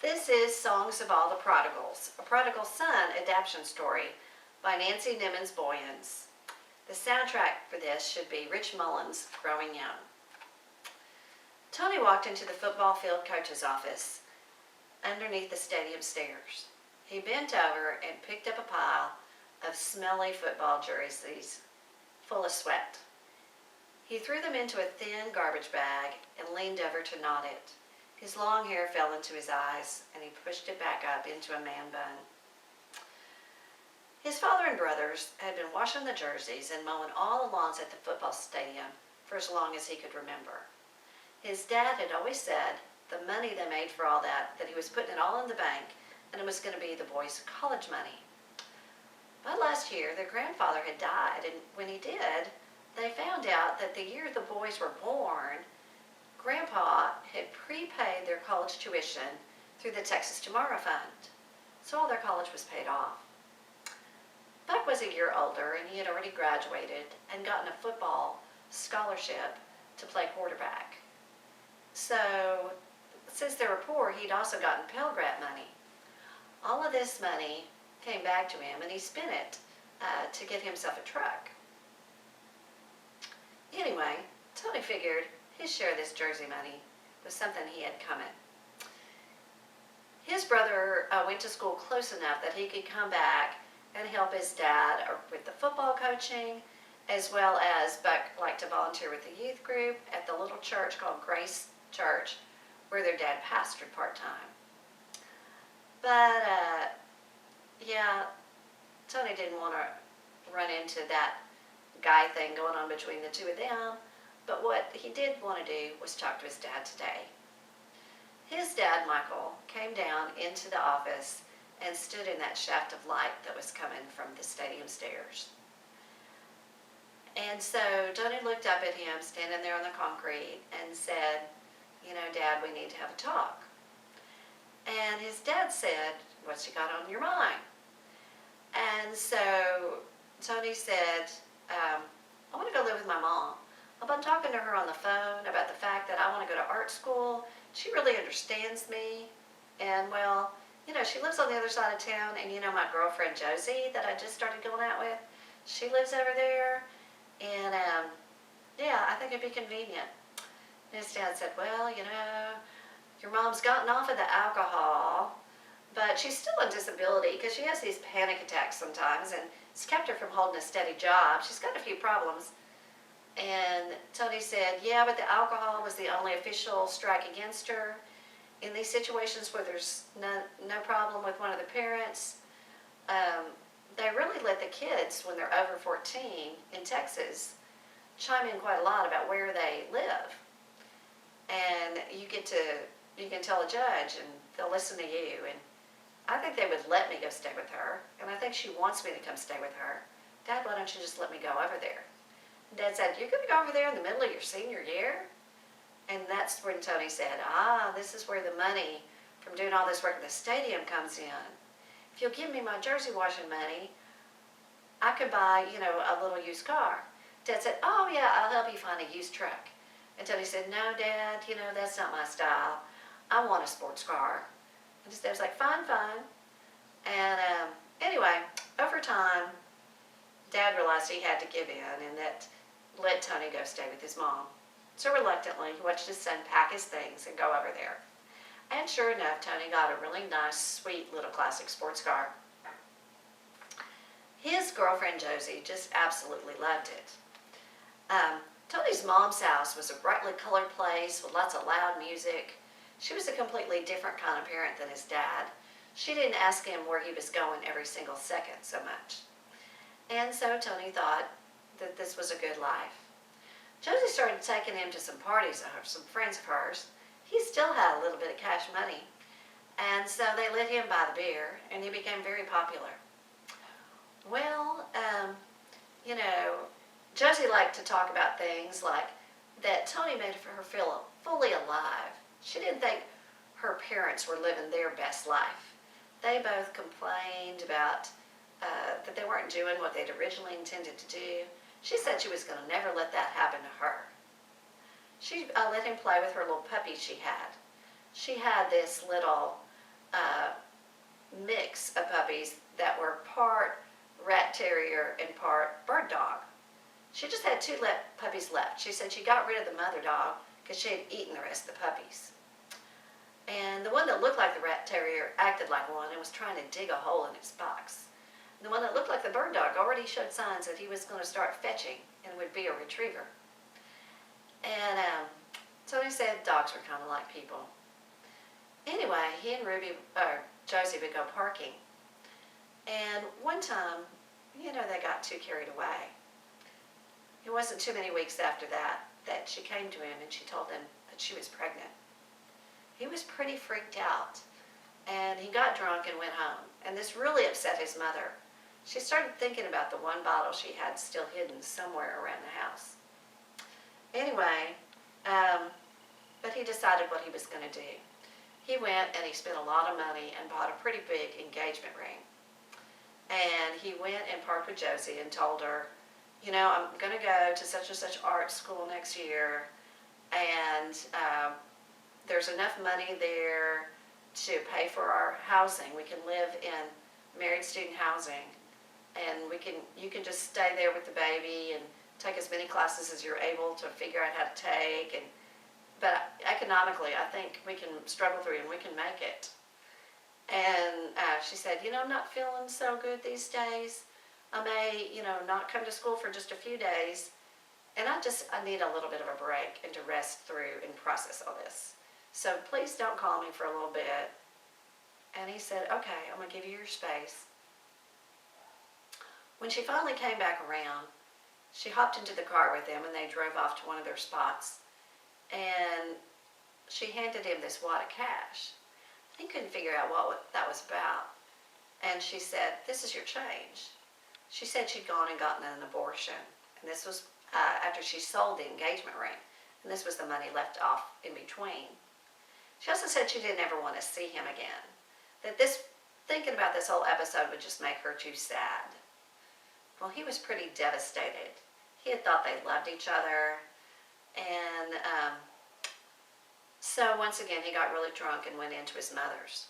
This is Songs of All the Prodigals, a Prodigal Son adaption story by Nancy Nimmons Boyens. The soundtrack for this should be Rich Mullins' Growing Young. Tony walked into the football field coach's office underneath the stadium stairs. He bent over and picked up a pile of smelly football jerseys full of sweat. He threw them into a thin garbage bag and leaned over to knot it. His long hair fell into his eyes, and he pushed it back up into a man bun. His father and brothers had been washing the jerseys and mowing all the lawns at the football stadium for as long as he could remember. His dad had always said the money they made for all that he was putting it all in the bank, and it was going to be the boys' college money. But last year, their grandfather had died, and when he did, they found out that the year the boys were born, Grandpa had prepaid their college tuition through the Texas Tomorrow Fund, so all their college was paid off. Buck was a year older, and he had already graduated and gotten a football scholarship to play quarterback. So, since they were poor, he'd also gotten Pell Grant money. All of this money came back to him, and he spent it to get himself a truck. Anyway, Tony figured his share of this jersey money was something he had coming. His brother went to school close enough that he could come back and help his dad with the football coaching, as well as Buck liked to volunteer with the youth group at the little church called Grace Church, where their dad pastored part-time. But, Tony didn't want to run into that guy thing going on between the two of them. But what he did want to do was talk to his dad today. His dad, Michael, came down into the office and stood in that shaft of light that was coming from the stadium stairs. And so Tony looked up at him standing there on the concrete and said, "You know, Dad, we need to have a talk." And his dad said, "What's you got on your mind?" And so Tony said, "I want to go live with my mom. I've been talking to her on the phone about the fact that I want to go to art school. She really understands me. And, well, you know, she lives on the other side of town. And, you know, my girlfriend Josie that I just started going out with, she lives over there. And, I think it'd be convenient." And his dad said, "Well, you know, your mom's gotten off of the alcohol, but she's still on disability because she has these panic attacks sometimes. And it's kept her from holding a steady job. She's got a few problems." And Tony said, "Yeah, but the alcohol was the only official strike against her. In these situations where there's no problem with one of the parents, they really let the kids, when they're over 14 in Texas, chime in quite a lot about where they live. And you can tell a judge, and they'll listen to you. And I think they would let me go stay with her, and I think she wants me to come stay with her. Dad, why don't you just let me go over there?" Dad said, "You're going to go over there in the middle of your senior year?" And that's when Tony said, "This is where the money from doing all this work at the stadium comes in. If you'll give me my jersey washing money, I could buy, you know, a little used car." Dad said, "Oh, yeah, I'll help you find a used truck." And Tony said, "No, Dad, you know, that's not my style. I want a sports car." And his dad was like, Fine. And anyway, over time, Dad realized he had to give in, and that let Tony go stay with his mom. So reluctantly, he watched his son pack his things and go over there. And sure enough, Tony got a really nice, sweet little classic sports car. His girlfriend Josie just absolutely loved it. Tony's mom's house was a brightly colored place with lots of loud music. She was a completely different kind of parent than his dad. She didn't ask him where he was going every single second so much. And so Tony thought that this was a good life. Josie started taking him to some parties of some friends of hers. He still had a little bit of cash money. And so they let him buy the beer, and he became very popular. Well, you know, Josie liked to talk about things like that Tony made her feel fully alive. She didn't think her parents were living their best life. They both complained about that they weren't doing what they'd originally intended to do. She said she was going to never let that happen to her. She let him play with her little puppy she had. She had this little mix of puppies that were part rat terrier and part bird dog. She just had two puppies left. She said she got rid of the mother dog because she had eaten the rest of the puppies. And the one that looked like the rat terrier acted like one and was trying to dig a hole in its box. And the one that looked like the bird dog already showed signs that he was going to start fetching and would be a retriever. And so they said dogs were kind of like people. Anyway, he and Josie would go parking. And one time, they got too carried away. It wasn't too many weeks after that she came to him and she told him that she was pregnant. He was pretty freaked out, and he got drunk and went home. And this really upset his mother. She started thinking about the one bottle she had still hidden somewhere around the house. Anyway, but he decided what he was going to do. He went and he spent a lot of money and bought a pretty big engagement ring. And he went and parked with Josie and told her, I'm going to go to such and such art school next year, and there's enough money there to pay for our housing. We can live in married student housing, and you can just stay there with the baby and take as many classes as you're able to figure out how to take. But economically, I think we can struggle through and we can make it. And she said, I'm not feeling so good these days. I may, not come to school for just a few days, and I need a little bit of a break and to rest through and process all this. So please don't call me for a little bit. And he said, okay, I'm going to give you your space. When she finally came back around, she hopped into the car with him and they drove off to one of their spots. And she handed him this wad of cash. He couldn't figure out what that was about. And she said, this is your change. She said she'd gone and gotten an abortion. And this was after she sold the engagement ring. And this was the money left off in between. She also said she didn't ever want to see him again. That thinking about this whole episode would just make her too sad. Well, he was pretty devastated. He had thought they loved each other. And so once again, he got really drunk and went into his mother's.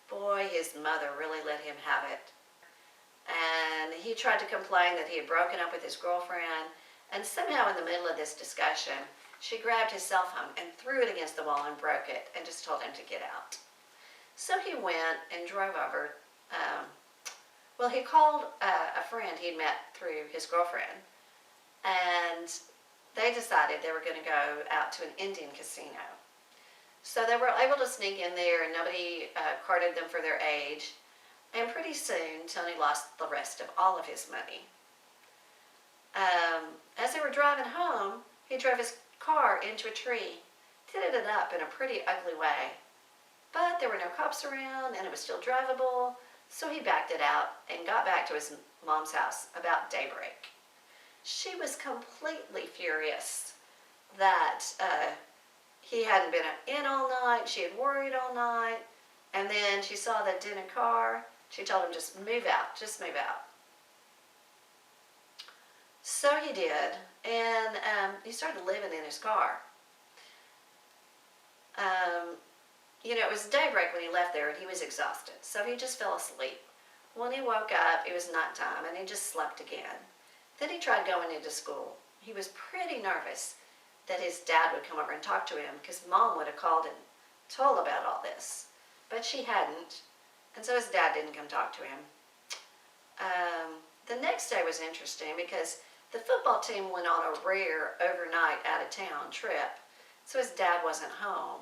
Boy, his mother really let him have it. And he tried to complain that he had broken up with his girlfriend. And somehow in the middle of this discussion, she grabbed his cell phone and threw it against the wall and broke it and just told him to get out. So he went and drove over. He called a friend he'd met through his girlfriend. And they decided they were going to go out to an Indian casino. So they were able to sneak in there and nobody carded them for their age. And pretty soon, Tony lost the rest of all of his money. As they were driving home, he drove his car into a tree, tinted it up in a pretty ugly way. But there were no cops around and it was still drivable, so he backed it out and got back to his mom's house about daybreak. She was completely furious that he hadn't been in all night. She had worried all night. And then she saw the dented car. She told him, just move out, just move out. So he did, and he started living in his car. It was daybreak when he left there, and he was exhausted, so he just fell asleep. When he woke up, it was nighttime, and he just slept again. Then he tried going into school. He was pretty nervous that his dad would come over and talk to him, because Mom would have called and told about all this. But she hadn't, and so his dad didn't come talk to him. The next day was interesting because the football team went on a rare overnight out-of-town trip, so his dad wasn't home.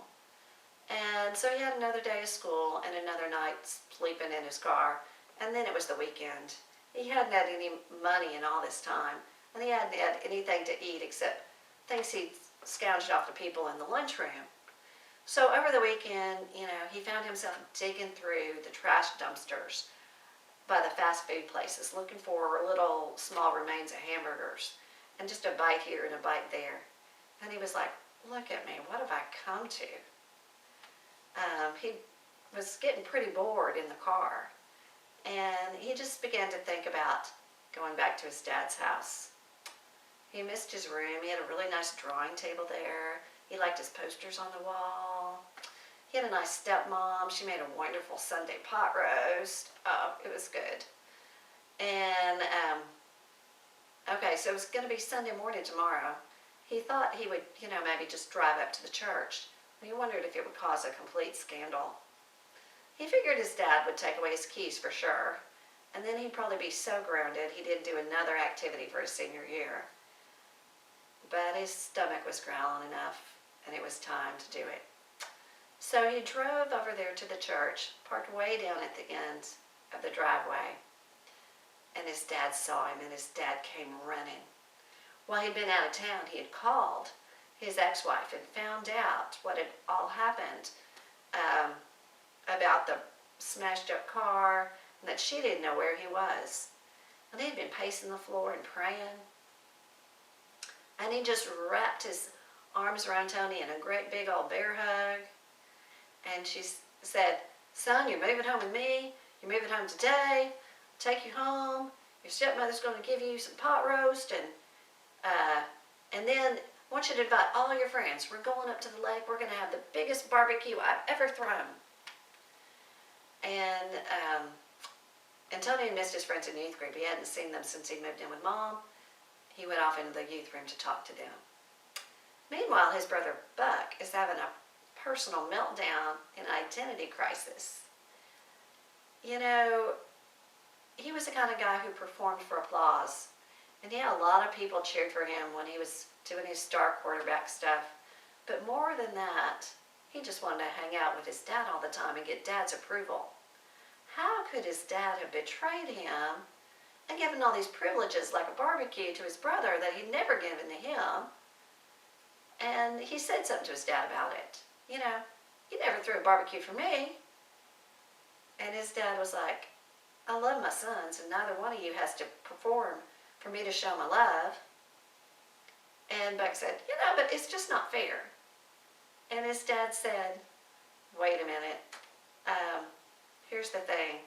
And so he had another day of school and another night sleeping in his car, and then it was the weekend. He hadn't had any money in all this time, and he hadn't had anything to eat except things he'd scourged off the people in the lunchroom. So over the weekend, he found himself digging through the trash dumpsters by the fast food places, looking for little small remains of hamburgers, and just a bite here and a bite there. And he was like, look at me, what have I come to? He was getting pretty bored in the car, and he just began to think about going back to his dad's house. He missed his room. He had a really nice drawing table there. He liked his posters on the wall. He had a nice stepmom. She made a wonderful Sunday pot roast. Oh, it was good. And, okay, so it was going to be Sunday morning tomorrow. He thought he would, maybe just drive up to the church. He wondered if it would cause a complete scandal. He figured his dad would take away his keys for sure, and then he'd probably be so grounded he didn't do another activity for his senior year. But his stomach was growling enough, and it was time to do it. So he drove over there to the church, parked way down at the end of the driveway, and his dad saw him, and his dad came running. While he'd been out of town, he had called his ex-wife and found out what had all happened about the smashed-up car, and that she didn't know where he was. And he'd been pacing the floor and praying. And he just wrapped his arms around Tony in a great big old bear hug. And she said, "Son, you're moving home with me. You're moving home today. I'll take you home. Your stepmother's going to give you some pot roast. And then I want you to invite all your friends. We're going up to the lake. We're going to have the biggest barbecue I've ever thrown." And Tony had missed his friends in the youth group. He hadn't seen them since he moved in with Mom. He went off into the youth room to talk to them. Meanwhile, his brother Buck is having a personal meltdown and identity crisis. He was the kind of guy who performed for applause. And yeah, a lot of people cheered for him when he was doing his star quarterback stuff. But more than that, he just wanted to hang out with his dad all the time and get Dad's approval. How could his dad have betrayed him and given all these privileges like a barbecue to his brother that he'd never given to him? And he said something to his dad about it. "You never threw a barbecue for me." And his dad was like, "I love my sons, and neither one of you has to perform for me to show my love." And Buck said, "But it's just not fair." And his dad said, "Wait a minute. Here's the thing.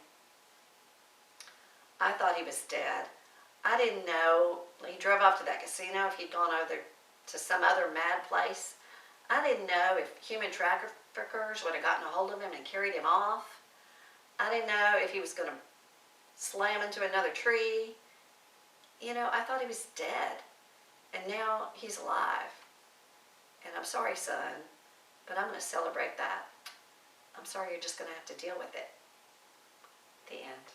I thought he was dead. I didn't know he drove off to that casino, if he'd gone over to some other mad place. I didn't know if human traffickers would have gotten a hold of him and carried him off. I didn't know if he was going to slam into another tree. I thought he was dead. And now he's alive. And I'm sorry, son, but I'm going to celebrate that. I'm sorry you're just going to have to deal with it." The end.